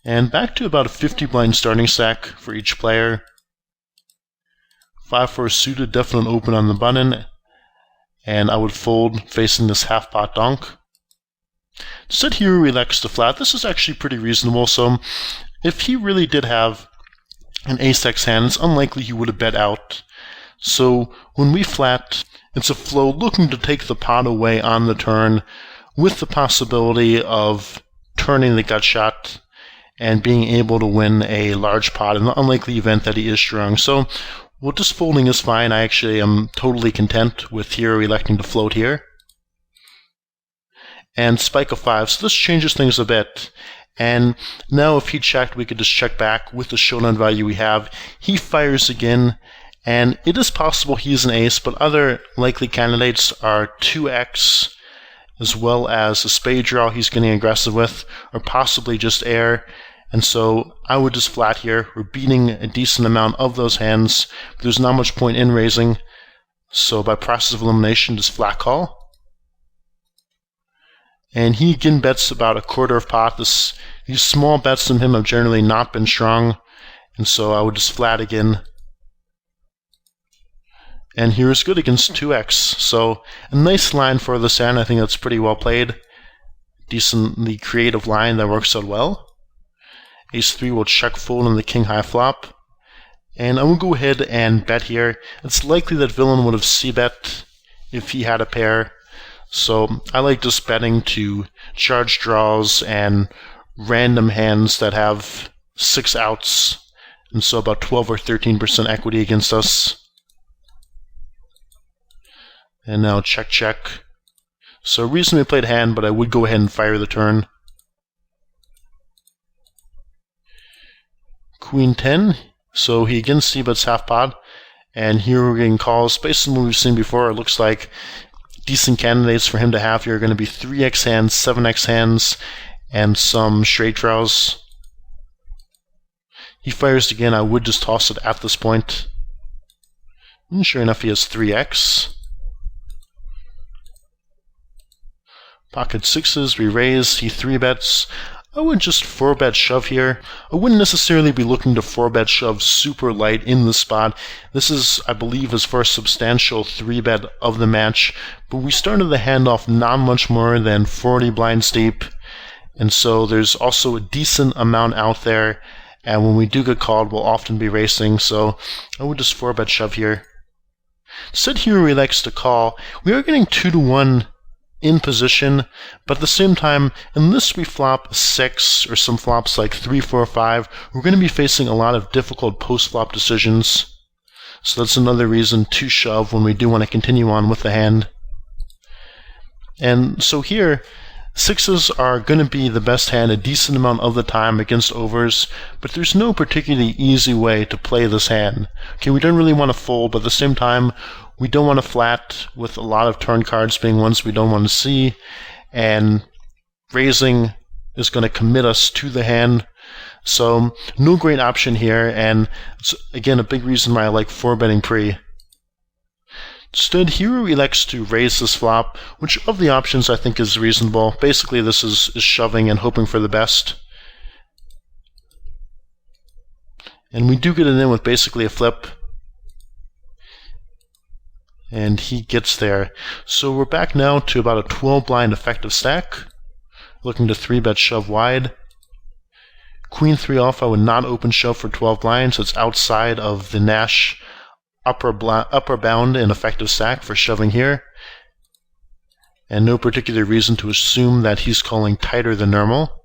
And back to about a 50 blind starting stack for each player. 5-4 suited, definite open on the button, and I would fold facing this half-pot donk. Instead here he elects to flat. This is actually pretty reasonable, so if he really did have an ace-x hand, it's unlikely he would have bet out. So when we flat, it's a flow looking to take the pot away on the turn with the possibility of turning the gut shot and being able to win a large pot in the unlikely event that he is strong. So, well, just folding is fine. I actually am totally content with hero electing to float here. And spike a 5, so this changes things a bit. And now if he checked, we could just check back with the showdown value we have. He fires again, and it is possible he's an ace, but other likely candidates are 2x, as well as a spade draw he's getting aggressive with, or possibly just air. And so I would just flat here. We're beating a decent amount of those hands, but there's not much point in raising. So by process of elimination, just flat call. And he again bets about a quarter of pot. These small bets from him have generally not been strong, and so I would just flat again. And here is good against 2x. So a nice line for this hand. I think that's pretty well played. Decently creative line that works out well. Ace-3 will check fold on the king-high flop. And I will go ahead and bet here. It's likely that villain would have c-bet if he had a pair. So I like just betting to charge draws and random hands that have 6 outs. And so about 12 or 13% equity against us. And now check, check. So reasonably played hand, but I would go ahead and fire the turn. Queen 10, so he again c-bets half pot, and here we're getting calls. Based on what we've seen before, it looks like decent candidates for him to have here are going to be 3x hands, 7x hands, and some straight draws. He fires again. I would just toss it at this point. And sure enough, he has 3x. Pocket 6s, we raise, he 3-bets. I would just 4-bet shove here. I wouldn't necessarily be looking to 4-bet shove super light in the spot. This is, I believe, his first substantial 3-bet of the match, but we started the hand off not much more than 40 blinds deep, and so there's also a decent amount out there, and when we do get called, we'll often be racing, so I would just 4-bet shove here. Instead here he likes to call. We are getting 2-to-1 in position, but at the same time, unless we flop 6 or some flops like 3, 4, 5, we're going to be facing a lot of difficult post-flop decisions. So that's another reason to shove when we do want to continue on with the hand. And so here, 6s are going to be the best hand a decent amount of the time against overs, but there's no particularly easy way to play this hand. Okay, we don't really want to fold, but at the same time, we don't want to flat with a lot of turn cards being ones we don't want to see, and raising is going to commit us to the hand. So no great option here, and it's again a big reason why I like 4-betting pre. Instead, hero elects to raise this flop, which of the options I think is reasonable. Basically this is shoving and hoping for the best. And we do get it in with basically a flip. And he gets there. So we're back now to about a 12 blind effective stack. Looking to 3-bet shove wide. Queen 3 off, I would not open shove for 12 blinds. It's outside of the Nash upper bound in effective stack for shoving here. And no particular reason to assume that he's calling tighter than normal.